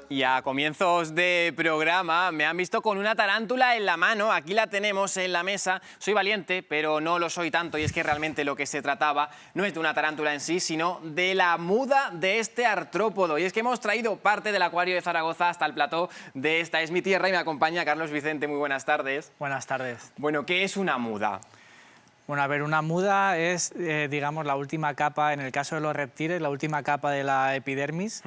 Y a comienzos de programa me han visto con una tarántula en la mano, aquí la tenemos en la mesa. Soy valiente, pero no lo soy tanto, y es que realmente lo que se trataba no es de una tarántula en sí, sino de la muda de este artrópodo. Y es que hemos traído parte del acuario de Zaragoza hasta el plató de Esta es mi tierra y me acompaña Carlos Vicente. Muy buenas tardes. Buenas tardes. Bueno, ¿qué es una muda? Bueno, a ver, una muda es, digamos, la última capa, en el caso de los reptiles, la última capa de la epidermis,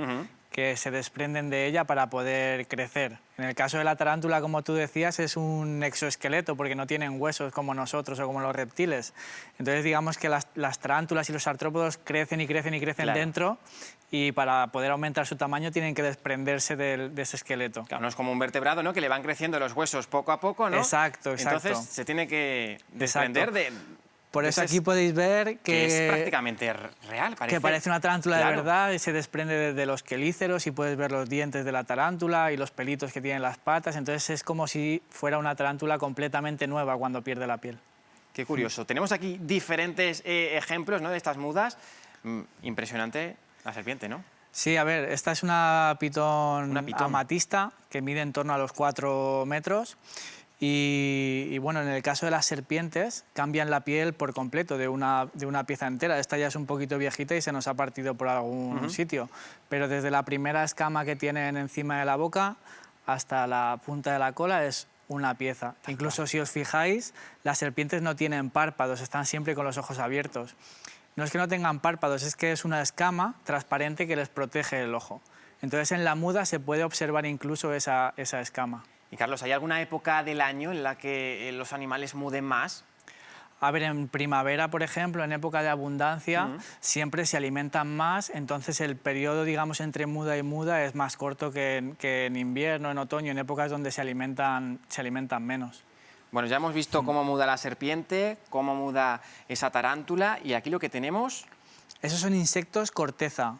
que se desprenden de ella para poder crecer. En el caso de la tarántula, como tú decías, es un exoesqueleto porque no tienen huesos como nosotros o como los reptiles. Entonces, digamos que las tarántulas y los artrópodos crecen y crecen y crecen Claro. dentro, y para poder aumentar su tamaño tienen que desprenderse de ese esqueleto. Claro, no es como un vertebrado, ¿no? Que le van creciendo los huesos poco a poco, ¿no? Exacto, exacto. Entonces se tiene que desprender de... Por eso ese aquí podéis ver que es prácticamente real, parece. que parece una tarántula Claro. de verdad, y se desprende de los quelíceros y puedes ver los dientes de la tarántula y los pelitos que tienen las patas. Entonces es como si fuera una tarántula completamente nueva cuando pierde la piel. Qué curioso. Tenemos aquí diferentes ejemplos, ¿no?, de estas mudas. Impresionante la serpiente, ¿no? Sí, a ver, esta es una pitón, pitón. amatista que mide en torno a los 4 metros. Y bueno, en el caso de las serpientes cambian la piel por completo de una pieza entera. Esta ya es un poquito viejita y se nos ha partido por algún sitio, pero desde la primera escama que tienen encima de la boca hasta la punta de la cola es una pieza. Incluso si os fijáis, las serpientes no tienen párpados, están siempre con los ojos abiertos. No es que no tengan párpados, es que es una escama transparente que les protege el ojo. Entonces en la muda se puede observar incluso esa escama. Y Carlos, ¿hay alguna época del año en la que los animales muden más? A ver, en primavera, por ejemplo, en época de abundancia, siempre se alimentan más, entonces el periodo, digamos, entre muda y muda es más corto que en invierno, en otoño, en épocas donde se alimentan menos. Bueno, ya hemos visto cómo muda la serpiente, cómo muda esa tarántula, y aquí lo que tenemos... Esos son insectos corteza.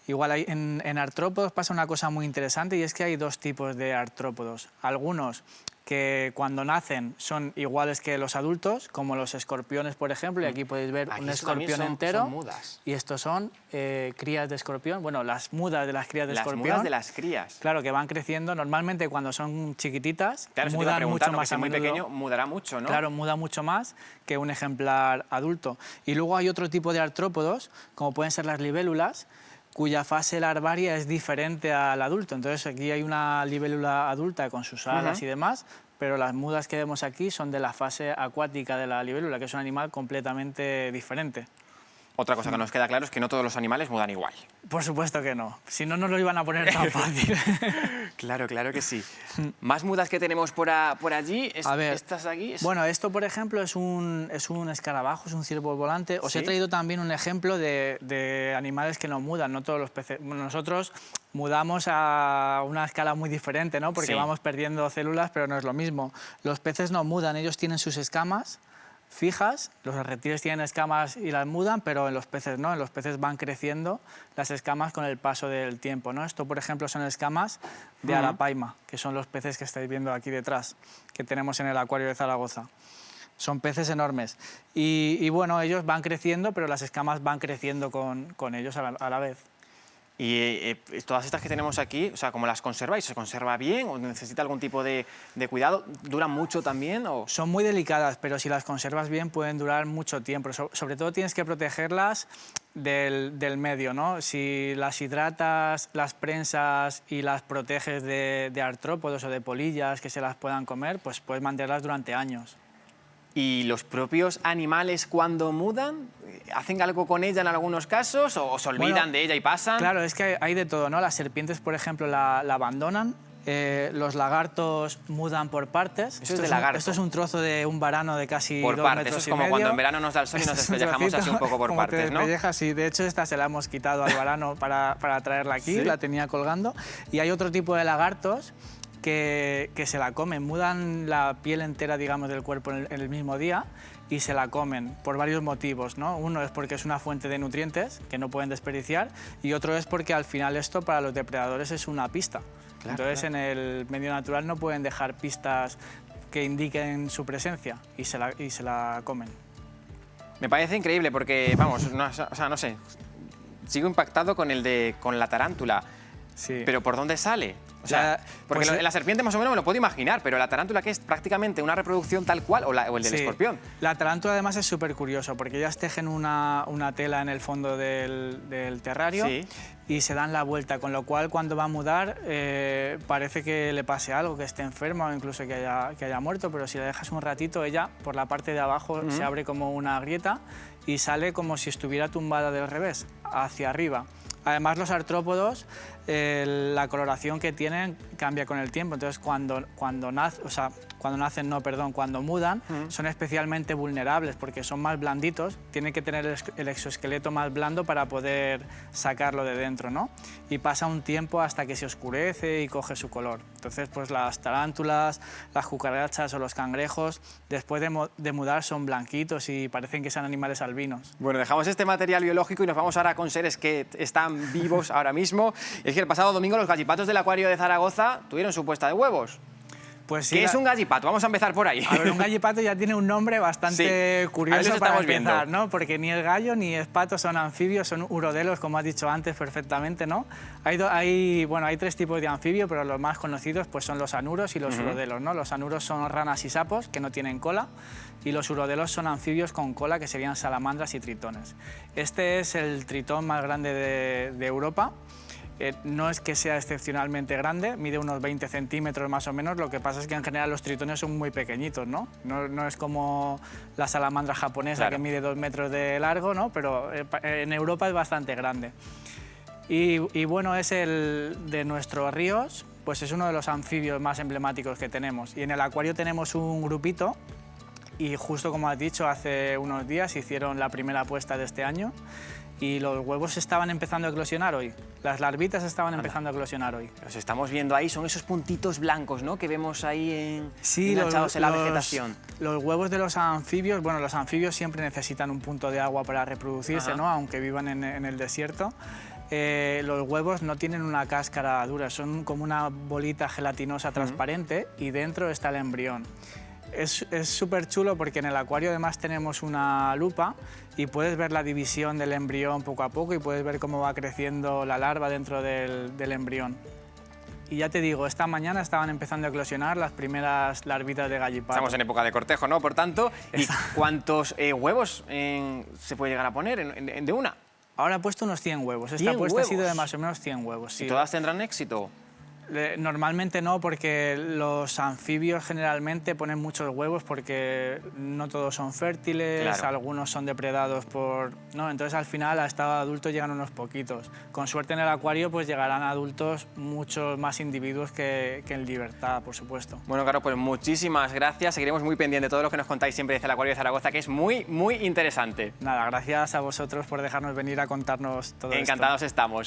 Igual en artrópodos pasa una cosa muy interesante, y es que hay dos tipos de artrópodos. Algunos que cuando nacen son iguales que los adultos, como los escorpiones, por ejemplo, y aquí podéis ver Aquí un eso también escorpión son entero. mudas. Y estos son crías de escorpión, bueno, las mudas de las crías de escorpión. Las mudas de las crías. Claro, que van creciendo. Normalmente cuando son chiquititas, Claro, eso te iba a mudan preguntar, mucho porque más si a muy menudo. pequeño mudará mucho, ¿no? Claro, muda mucho más que un ejemplar adulto. Y luego hay otro tipo de artrópodos, como pueden ser las libélulas, cuya fase larvaria es diferente al adulto. Entonces aquí hay una libélula adulta con sus alas y demás, pero las mudas que vemos aquí son de la fase acuática de la libélula, que es un animal completamente diferente. Otra cosa que nos queda claro es que no todos los animales mudan igual. Por supuesto que no, si no nos lo iban a poner tan fácil. Claro, claro que sí. ¿Más mudas que tenemos por allí? A ver, ¿Estas aquí? Bueno, esto, por ejemplo, es un escarabajo, es un ciervo volante. Os he traído también un ejemplo de animales que no mudan, no todos los peces. Bueno, nosotros mudamos a una escala muy diferente, ¿no? Porque vamos perdiendo células, pero no es lo mismo. Los peces no mudan, ellos tienen sus escamas fijas, los reptiles tienen escamas y las mudan, pero en los peces no, en los peces van creciendo las escamas con el paso del tiempo, ¿no? Esto, por ejemplo, son escamas de arapaima, que son los peces que estáis viendo aquí detrás, que tenemos en el acuario de Zaragoza. Son peces enormes. Y bueno, ellos van creciendo, pero las escamas van creciendo con ellos a la vez. Y todas estas que tenemos aquí, o sea, ¿cómo las conserváis? ¿Se conserva bien o necesita algún tipo de cuidado? ¿Duran mucho también? O... Son muy delicadas, pero si las conservas bien pueden durar mucho tiempo. Sobre todo tienes que protegerlas del medio, ¿no? Si las hidratas, las prensas y las proteges de artrópodos o de polillas que se las puedan comer, pues puedes mantenerlas durante años. ¿Y los propios animales cuando mudan, hacen algo con ella en algunos casos o se olvidan de ella y pasan? Claro, es que hay de todo, ¿no? Las serpientes, por ejemplo, la abandonan. Los lagartos mudan por partes. Eso es de lagarto. Esto es un trozo de un varano de casi 2 metros metros. Eso es y como medio. cuando en verano nos da el sol y nos despellejamos así un poco por partes, ¿no? Sí, de hecho esta se la hemos quitado al varano para traerla aquí, la tenía colgando. Y hay otro tipo de lagartos que se la comen, mudan la piel entera, digamos, del cuerpo en el mismo día y se la comen por varios motivos, ¿no? Uno es porque es una fuente de nutrientes que no pueden desperdiciar, y otro es porque al final esto para los depredadores es una pista. Entonces en el medio natural no pueden dejar pistas que indiquen su presencia y se la comen. Me parece increíble porque, vamos, no sé, sigo impactado con la tarántula. Sí. ¿Pero por dónde sale? O sea, porque pues, la serpiente más o menos me lo puedo imaginar, pero la tarántula, que es prácticamente una reproducción tal cual, o el del escorpión. La tarántula además es súper curioso, porque ellas tejen una tela en el fondo del terrario y se dan la vuelta, con lo cual cuando va a mudar parece que le pase algo, que esté enferma o incluso que haya muerto, pero si la dejas un ratito, ella por la parte de abajo se abre como una grieta y sale como si estuviera tumbada del revés, hacia arriba. Además, los artrópodos, la coloración que tienen cambia con el tiempo. Entonces, cuando mudan, son especialmente vulnerables porque son más blanditos, tienen que tener el exoesqueleto más blando para poder sacarlo de dentro, ¿no? Y pasa un tiempo hasta que se oscurece y coge su color. Entonces, pues las tarántulas, las cucarachas o los cangrejos, después de mudar, son blanquitos y parecen que sean animales albinos. Bueno, dejamos este material biológico y nos vamos ahora con seres que están vivos ahora mismo. Es que el pasado domingo los gallipatos del acuario de Zaragoza tuvieron su puesta de huevos. Pues sí, ¿Qué es un gallipato? Vamos a empezar por ahí. A ver, un gallipato ya tiene un nombre bastante curioso para empezar, ¿no? Porque ni el gallo ni el pato son anfibios, son urodelos, como has dicho antes perfectamente, ¿no? Hay 3 tipos de anfibios, pero los más conocidos pues, son los anuros y los urodelos, ¿no? Los anuros son ranas y sapos, que no tienen cola, y los urodelos son anfibios con cola, que serían salamandras y tritones. Este es el tritón más grande de Europa. No es que sea excepcionalmente grande, mide unos 20 centímetros más o menos, lo que pasa es que en general los tritones son muy pequeñitos, ¿no? No es como la salamandra japonesa, que mide 2 metros de largo, ¿no? Pero en Europa es bastante grande. Y bueno, es el de nuestros ríos, pues es uno de los anfibios más emblemáticos que tenemos. Y en el acuario tenemos un grupito, y justo como has dicho, hace unos días hicieron la primera puesta de este año, y los huevos estaban empezando a eclosionar hoy. Las larvitas estaban empezando a eclosionar hoy. Los estamos viendo ahí, son esos puntitos blancos, ¿no?, que vemos ahí enganchados en la vegetación. Los huevos de los anfibios, bueno, los anfibios siempre necesitan un punto de agua para reproducirse, ¿no?, aunque vivan en el desierto. Los huevos no tienen una cáscara dura, son como una bolita gelatinosa transparente y dentro está el embrión. Es súper chulo porque en el acuario además tenemos una lupa y puedes ver la división del embrión poco a poco y puedes ver cómo va creciendo la larva dentro del embrión. Y ya te digo, esta mañana estaban empezando a eclosionar las primeras larvitas de gallipato. Estamos en época de cortejo, ¿no? Por tanto, ¿y cuántos huevos se puede llegar a poner de una? Ahora he puesto unos 100 huevos. Esta puesta ha sido de más o menos 100 huevos. Sí. ¿Y todas tendrán éxito? Normalmente no, porque los anfibios generalmente ponen muchos huevos porque no todos son fértiles, algunos son depredados por... ¿no? Entonces al final a estado adulto llegan unos poquitos. Con suerte en el acuario pues llegarán adultos muchos más individuos que en libertad, por supuesto. Bueno, claro, pues muchísimas gracias. Seguiremos muy pendientes de todo lo que nos contáis siempre desde el acuario de Zaragoza, que es muy, muy interesante. Nada, gracias a vosotros por dejarnos venir a contarnos todo esto. Encantados estamos.